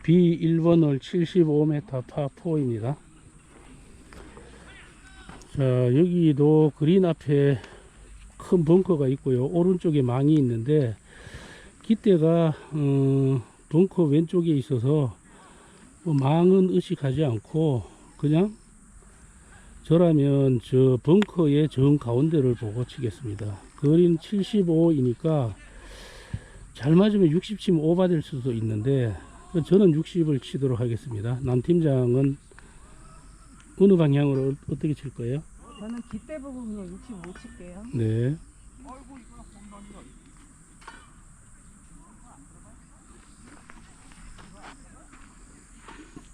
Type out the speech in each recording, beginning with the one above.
B1번홀 75m 파4입니다. 자, 여기도 그린 앞에 큰 벙커가 있고요. 오른쪽에 망이 있는데 깃대가 벙커 왼쪽에 있어서 망은 의식하지 않고 그냥 저라면 저 벙커의 정 가운데를 보고 치겠습니다. 그린 75이니까 잘 맞으면 60 치면 오버될 수도 있는데 저는 60을 치도록 하겠습니다. 남 팀장은 어느 방향으로 어떻게 칠 거예요? 저는 깃대 보고 그냥 65 칠게요. 네.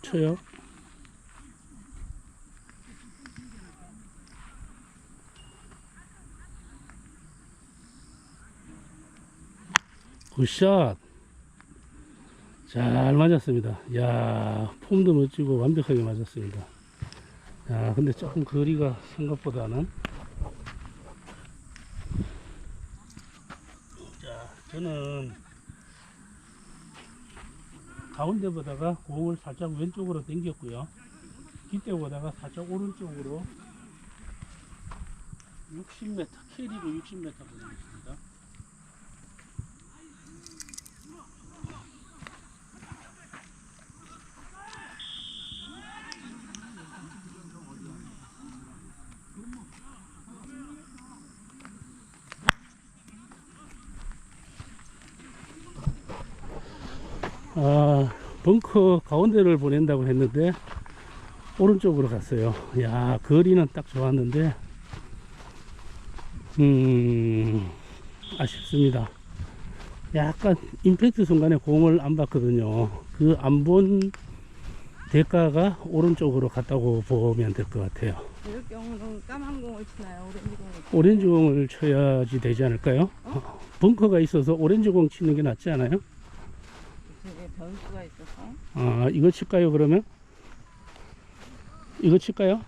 쳐요. 굿샷. 잘 맞았습니다. 야, 폼도 멋지고 완벽하게 맞았습니다. 야, 근데 조금 거리가 생각보다는. 자, 저는 가운데보다가 공을 살짝 왼쪽으로 당겼고요. 깃대보다가 살짝 오른쪽으로 60m, 캐리로 60m 보내겠습니다. 벙커 가운데를 보낸다고 했는데 오른쪽으로 갔어요. 야, 거리는 딱 좋았는데 아쉽습니다. 약간 임팩트 순간에 공을 안 봤거든요. 그 안 본 대가가 오른쪽으로 갔다고 보면 될 것 같아요. 이럴 경우는 까만 공을 치나요? 오렌지 공을 치나요? 오렌지 공을 쳐야지 되지 않을까요? 벙커가 있어서 오렌지 공 치는 게 낫지 않아요? 그쪽에 변수가 있어서. 아, 이거 칠까요 그러면? 이거 칠까요?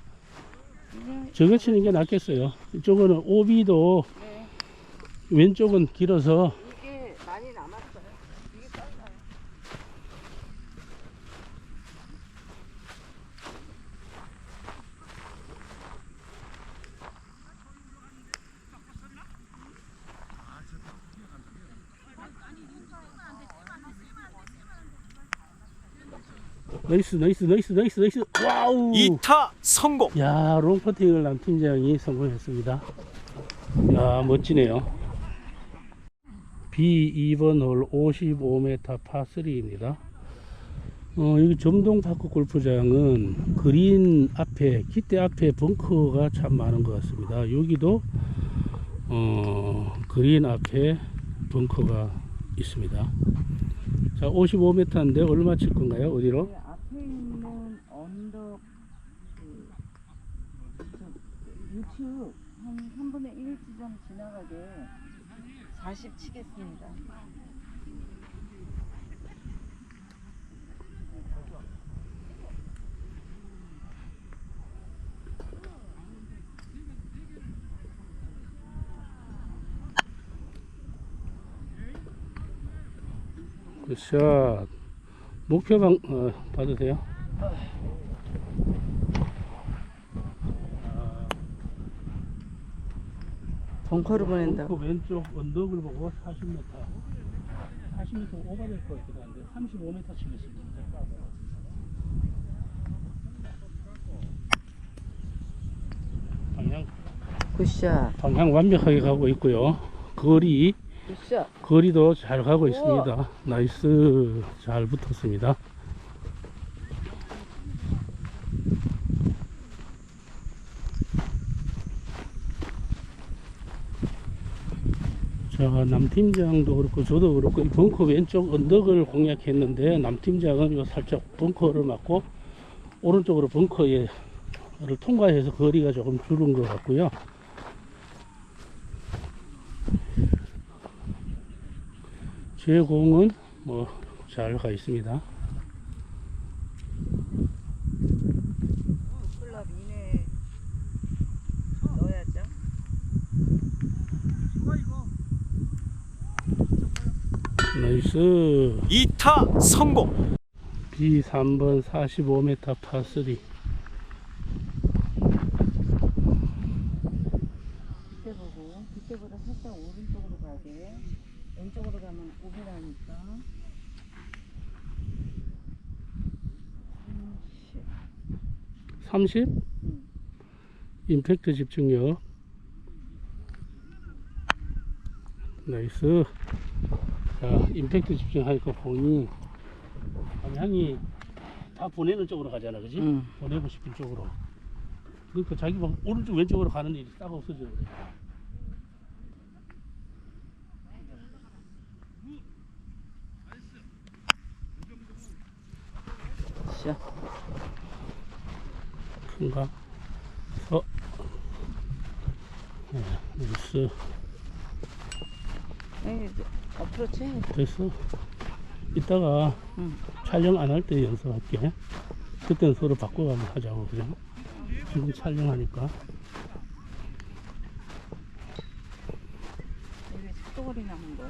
저거 치는 게 낫겠어요. 이쪽은 오비도 네. 왼쪽은 길어서 이게 많이 남았어요. 이게 짧아요. 나이스. 와우. 2타 성공. 야, 롱퍼팅을 남 팀장이 성공했습니다. 야, 멋지네요. B2번 홀 55m 파3입니다. 여기 점동파크 골프장은 그린 앞에, 깃대 앞에 벙커가 참 많은 것 같습니다. 여기도 그린 앞에 벙커가 있습니다. 자, 55m인데 얼마 칠 건가요? 어디로? 그 앞에 있는 언덕 우측 한 3분의 1 지점 지나가게 40 치겠습니다. 굿샷. 목표방 받으세요. 벙커를 보낸다. 벙커 왼쪽 언덕을 보고 40m. 40m 오버될 것 같기도 한데 35m 치겠습니다. 굿샷. 방향 완벽하게 가고 있고요. 굿샷. 거리도 잘 가고 있습니다. 나이스. 잘 붙었습니다. 자, 남팀장도 그렇고 저도 그렇고 이 벙커 왼쪽 언덕을 공략했는데 남팀장은 요 살짝 벙커를 맞고 오른쪽으로 벙커를 통과해서 거리가 조금 줄은 것 같고요. 제 공은 뭐 잘 가 있습니다. 클럽 이내 넣어야죠. 나이스. 2타 성공. B3번 45m 파3. 빗대 보고 빗대보다 살짝 오른쪽으로 가게. 왼쪽으로 가면 오비라니까. 30? 임팩트 집중력. 나이스. 자, 임팩트 집중하니까 공이 방향이 다 보내는 쪽으로 가잖아, 그지? 보내고 싶은 쪽으로. 그러니까 자기 막 오른쪽 왼쪽으로 가는 일이 딱 없어져. 굿샷. 큰가? 나이스. 에이, 어프로치. 됐어. 이따가 촬영 안 할 때 연습할게. 그때는 서로 바꿔가면 하자고, 그냥. 지금 촬영하니까. 여기 속도거리 남은 거.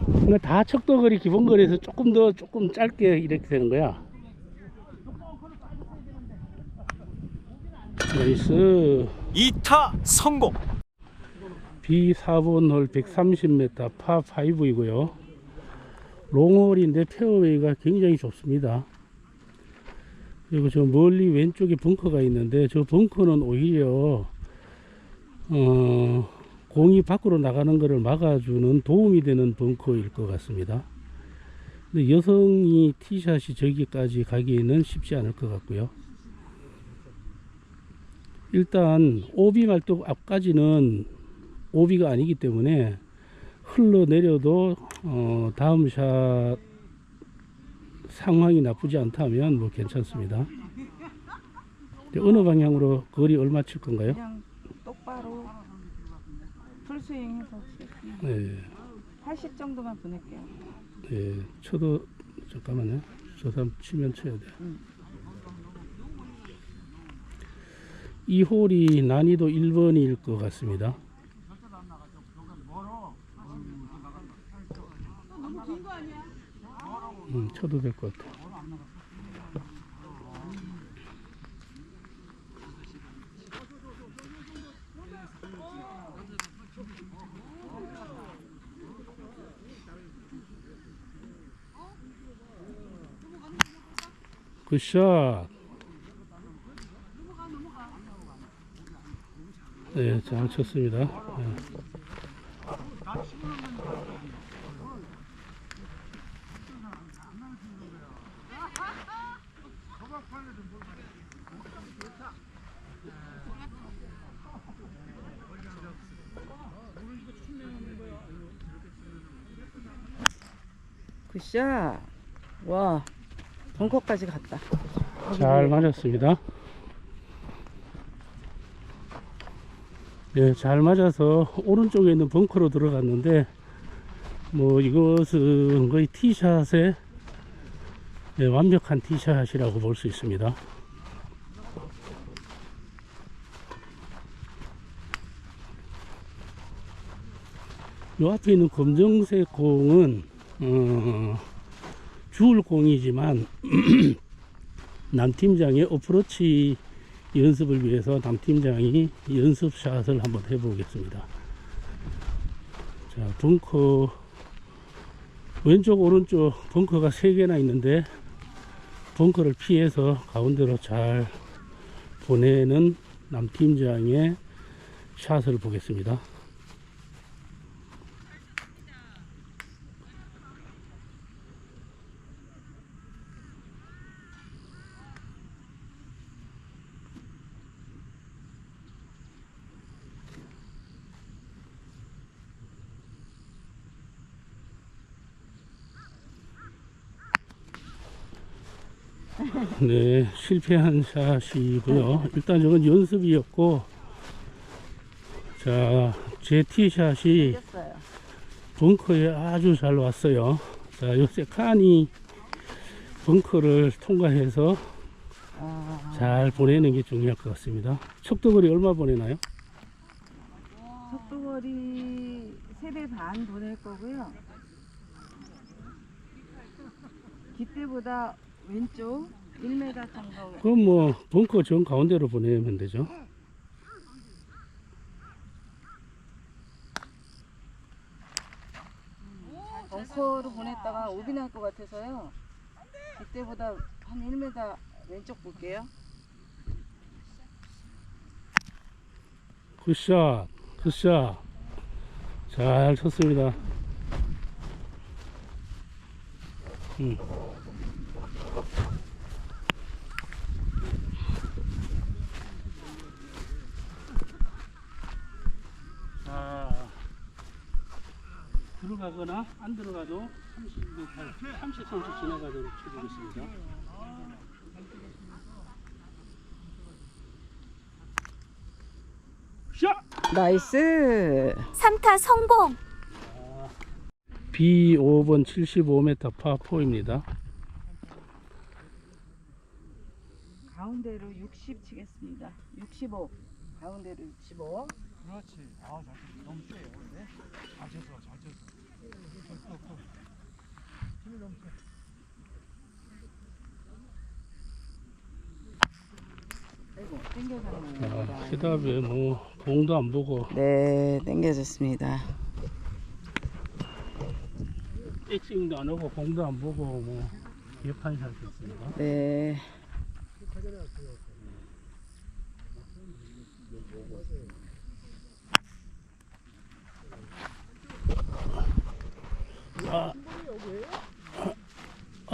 그러니까 다 척도거리 기본거리에서 조금 짧게 이렇게 되는 거야. 나이스. 2타 성공. B4번 홀 130m 파5이고요. 롱홀인데 페어웨이가 굉장히 좁습니다. 그리고 저 멀리 왼쪽에 벙커가 있는데 저 벙커는 오히려 공이 밖으로 나가는 것을 막아주는 도움이 되는 벙커일 것 같습니다. 근데 여성이 티샷이 저기까지 가기에는 쉽지 않을 것 같고요. 일단 오비 말뚝 앞까지는 오비가 아니기 때문에 흘러내려도 다음 샷 상황이 나쁘지 않다면 뭐 괜찮습니다. 어느 방향으로 거리 얼마 칠 건가요? 그냥 똑바로 풀스윙해서 네, 80 정도만 보낼게요. 네, 쳐도 잠깐만요. 저 사람 치면 쳐야 돼. 이 홀이 난이도 1번일 것 같습니다. 쳐도 될 것 같아. 굿샷. 네, 잘 쳤습니다. 네. 굿샷. 와, 벙커까지 갔다. 잘 맞았습니다. 네, 잘 맞아서 오른쪽에 있는 벙커로 들어갔는데 뭐 이것은 거의 티샷의 네, 완벽한 티샷이라고 볼 수 있습니다. 요 앞에 있는 검정색 공은 주울 공이지만 남팀장의 어프로치 연습을 위해서 남팀장이 연습샷을 한번 해보겠습니다. 자, 벙커 왼쪽 오른쪽 벙커가 3개나 있는데 벙커를 피해서 가운데로 잘 보내는 남팀장의 샷을 보겠습니다. 네, 실패한 샷이고요. 일단 저건 연습이었고, 자, 제 티샷이 이겼어요. 벙커에 아주 잘 왔어요. 자, 요 세칸이 벙커를 통과해서 잘 보내는 게 중요할 것 같습니다. 척도거리 얼마 보내나요? 속도거리 세대 반 보낼 거고요. 깃대보다 왼쪽 1m 정도. 그럼 뭐 벙커 정 가운데로 보내면 되죠. 벙커로 보냈다가 오비 날 것 같아서요. 깃대보다 한 1m 왼쪽 볼게요. 굿샷, 굿샷. 잘 쳤습니다. 자, 들어가거나 안 들어가도 30m, 30cm 지나가도록 쳐주겠습니다. 샷! 나이스. 3타 성공. B5번 75m 파4입니다. 가운데로 60 치겠습니다. 65. 가운데로 65. 그렇지. 아, 잘 쳤어. 너무 세요. 근데 잘 쳤어. 잘 쳤어. 힘이 너무 세. 아이고, 땡겨가는 그다음에 뭐 공도 안 보고 네, 땡겨졌습니다. 백스윙도 안 하고 공도 안 보고 뭐 개판이 잘 됐습니다. 네.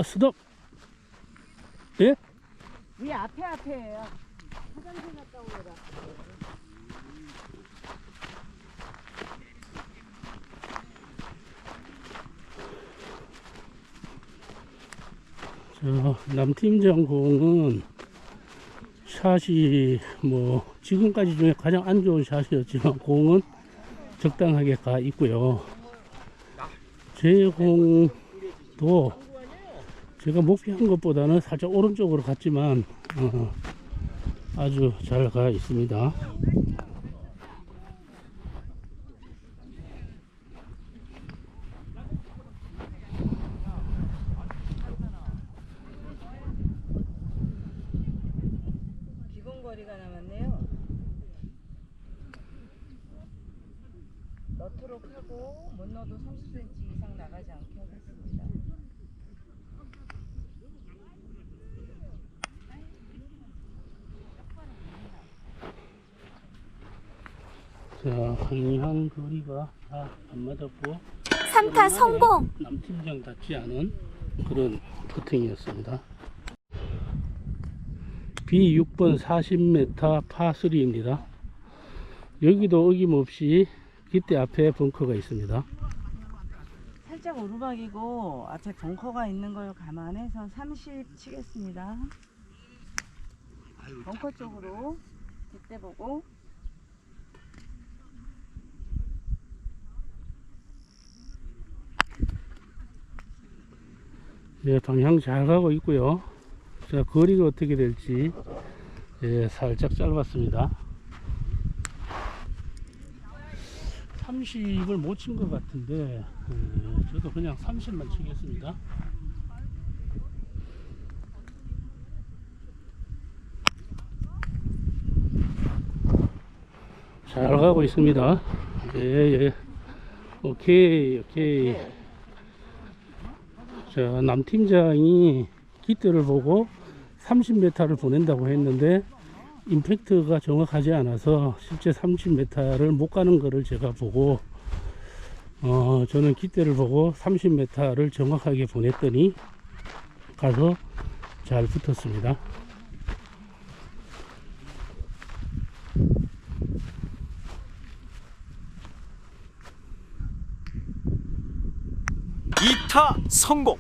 스톱. 예? 위 앞에예요. 화장실 갔다 오느라. 남팀장 공은 샷이 뭐 지금까지 중에 가장 안 좋은 샷이었지만 공은 적당하게 가 있고요. 제 공도 제가 목표한 것보다는 살짝 오른쪽으로 갔지만 아주 잘 가 있습니다. 기본 거리가 남았네요. 넣도록 하고 못 넣어도 30cm 이상 나가지 않게 하겠습니다. 자, 항의한 거리가 다 안 맞았고 3타 성공. 남팀장 닿지 않은 그런 퍼팅이었습니다. B6번 40m 파3입니다. 여기도 어김없이 깃대 앞에 벙커가 있습니다. 살짝 오르막이고 앞에 벙커가 있는 걸 감안해서 30 치겠습니다. 벙커 쪽으로 깃대 보고. 네, 방향 잘 가고 있고요. 자, 거리가 어떻게 될지 살짝 짧았습니다. 30을 못 친 것 같은데 저도 그냥 30만 치겠습니다. 잘 가고 있습니다. 예. 오케이. 자, 남팀장이 깃대를 보고 30m를 보낸다고 했는데 임팩트가 정확하지 않아서 실제 30m를 못 가는 거를 제가 보고 저는 깃대를 보고 30m를 정확하게 보냈더니 가서 잘 붙었습니다. 이타 성공.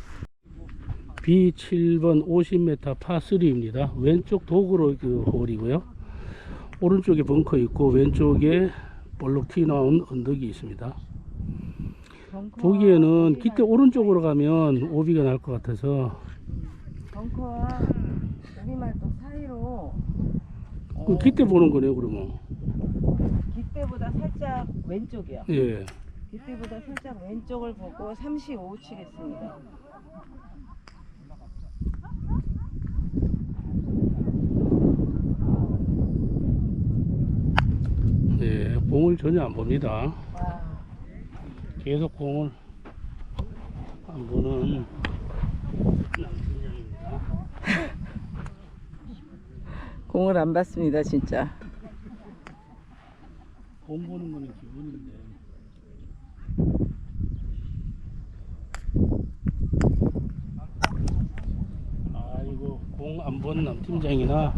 B7번 50m 파3입니다. 왼쪽 도그로 그 홀이고요. 오른쪽에 벙커 있고 왼쪽에 볼록 튀어나온 언덕이 있습니다. 보기에는 깃대 오른쪽으로 가면 오비가 날 것 같아서 벙커와 오비말뚝 사이로 깃대 보는 거네요. 그러면 깃대보다 살짝 왼쪽이요. 예. 이때보다 살짝 왼쪽을 보고 35 치겠습니다. 네, 공을 전혀 안 봅니다. 와, 계속 공을 안 보는 남팀장입니다. 공을 안 봤습니다, 진짜. 공 보는 거는 기본인데. 아이고, 공 안 본 남팀장이나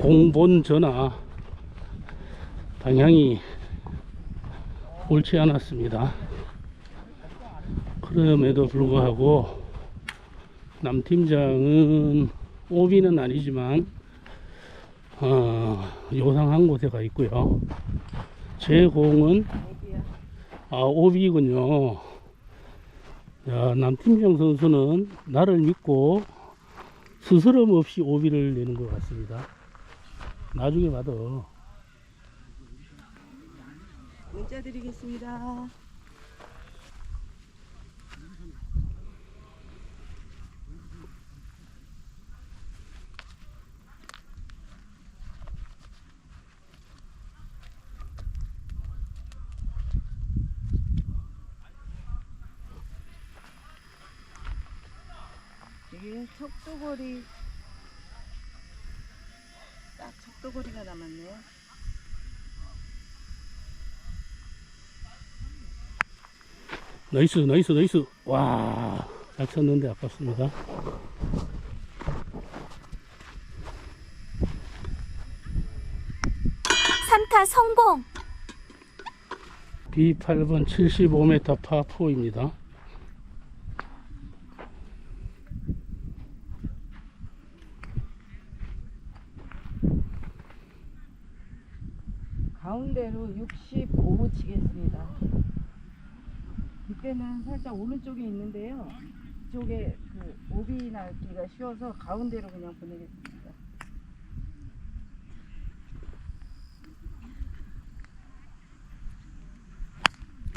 공 본 저나 방향이 옳지 않았습니다. 그럼에도 불구하고 남팀장은 오비는 아니지만 요상한 곳에 가 있고요. 제 공은 오비군요. 야, 남팀장 선수는 나를 믿고 스스럼 없이 오비를 내는 것 같습니다. 나중에 봐도. 문자 드리겠습니다. 이게 척도거리, 딱 척도거리가 남았네요. 나이스 나이스 나이스. 와, 잘 쳤는데 아깝습니다. 삼타 성공. B8번 75m 파4입니다. 가운데로 65 치겠습니다. 이때는 살짝 오른쪽에 있는데요. 이쪽에 그 오비 날기가 쉬워서 가운데로 그냥 보내겠습니다.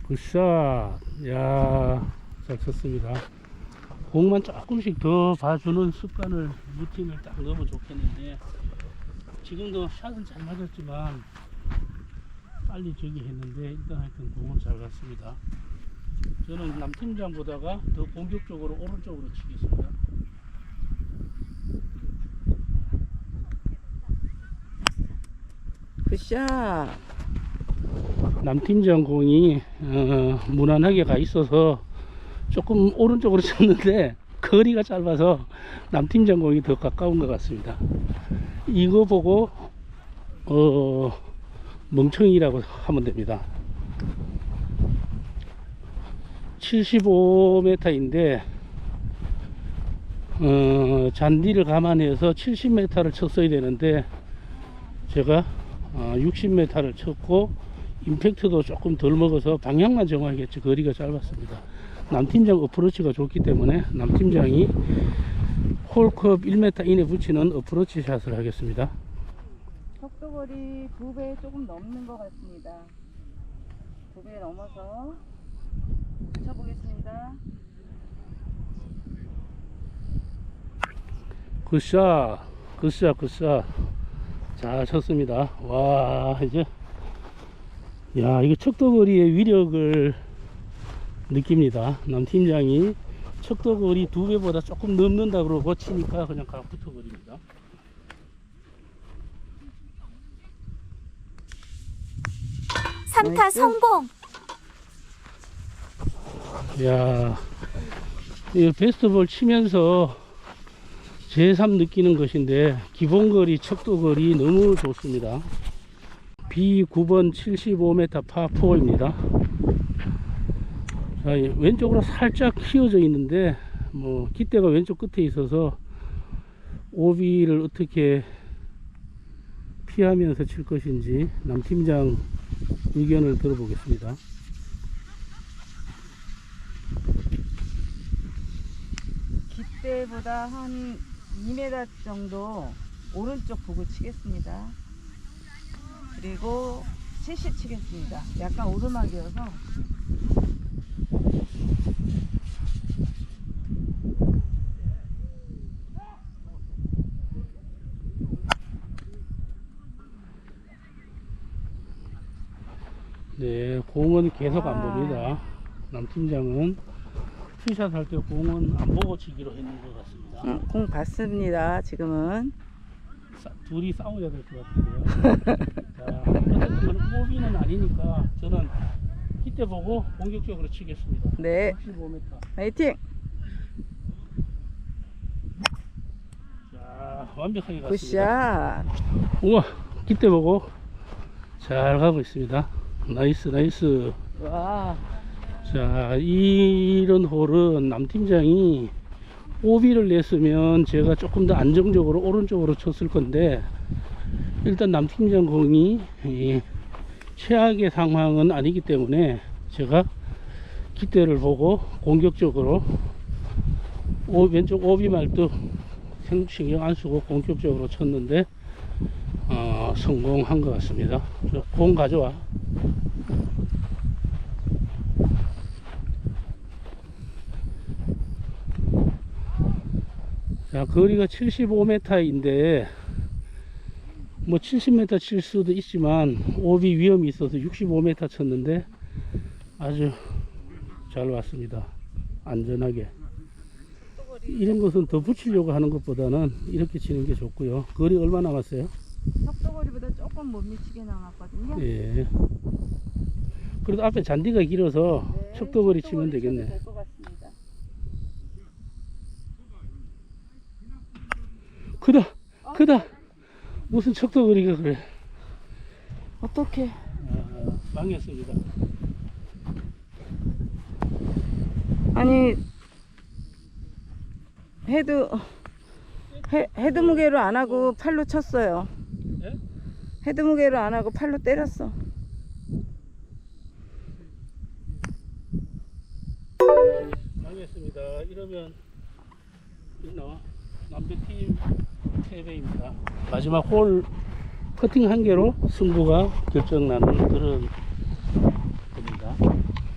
굿샷. 야, 잘 쳤습니다. 공만 조금씩 더 봐주는 습관을 루틴을 딱 넣으면 좋겠는데, 지금도 샷은 잘 맞았지만 빨리 저기 했는데 일단 하여튼 공은 잘 갔습니다. 저는 남팀장보다가 더 공격적으로 오른쪽으로 치겠습니다. 굿샷. 남팀장 공이 무난하게 가 있어서 조금 오른쪽으로 쳤는데 거리가 짧아서 남팀장 공이 더 가까운 것 같습니다. 이거 보고 멍청이라고 하면 됩니다. 75m인데 잔디를 감안해서 70m를 쳤어야 되는데 제가 60m를 쳤고 임팩트도 조금 덜 먹어서 방향만 정하겠지 거리가 짧았습니다. 남팀장 어프로치가 좋기 때문에 남팀장이 홀컵 1m 이내 붙이는 어프로치 샷을 하겠습니다. 속도거리 2배 조금 넘는 것 같습니다. 2배 넘어서 쳐보겠습니다. 굿샷 굿샷 굿샷. 잘 쳤습니다. 와, 이제 야, 이거 척도거리의 위력을 느낍니다. 남팀장이 척도거리 2배보다 조금 넘는다 그러고 치니까 그냥 가 붙어버립니다. 삼타 나이스. 성공. 야, 이 베스트볼 치면서 제3 느끼는 것인데 기본거리 척도거리 너무 좋습니다. B9번 75m 파4입니다. 자, 왼쪽으로 살짝 휘어져 있는데 뭐 깃대가 왼쪽 끝에 있어서 오비를 어떻게 피하면서 칠 것인지 남팀장 의견을 들어보겠습니다. 깃대보다 한 2m 정도 오른쪽 보고 치겠습니다. 그리고 CC 치겠습니다. 약간 오르막이어서. 네, 공은 계속 안 봅니다. 남 팀장은 티샷 할 때 공은 안 보고 치기로 했는 것 같습니다. 공 봤습니다. 지금은. 둘이 싸워야 될 것 같은데요. 자, 어쨌든 오비는 아니니까 저는 이때 보고 공격적으로 치겠습니다. 네. 65m. 화이팅! 자, 완벽하게 갔습니다. 굿샷! 우와, 이때 보고 잘 가고 있습니다. 나이스, 나이스. 와. 자, 이런 홀은 남 팀장이 오비를 냈으면 제가 조금 더 안정적으로 오른쪽으로 쳤을 건데, 일단 남 팀장 공이 최악의 상황은 아니기 때문에 제가 기대를 보고 공격적으로 왼쪽 오비 말도 신경 안 쓰고 공격적으로 쳤는데 성공한 것 같습니다. 공 가져와. 자, 거리가 75m인데 뭐 70m 칠 수도 있지만 오비 위험이 있어서 65m 쳤는데 아주 잘 왔습니다. 안전하게. 이런 것은 더 붙이려고 하는 것보다는 이렇게 치는 게 좋고요. 거리 얼마 남았어요? 속도거리보다 조금 못 미치게 남았거든요. 예. 그래도 앞에 잔디가 길어서 척도거리 치면 되겠네. 될것 같습니다. 크다, 크다. 무슨 척도거리가 그래. 어떻게? 망했습니다. 아니 헤드 무게로 안 하고 팔로 쳤어요. 네? 헤드 무게로 안 하고 팔로 때렸어. 망했습니다. 이러면 남배팀 패배입니다. 마지막 홀 퍼팅 한 개로 승부가 결정나는 그런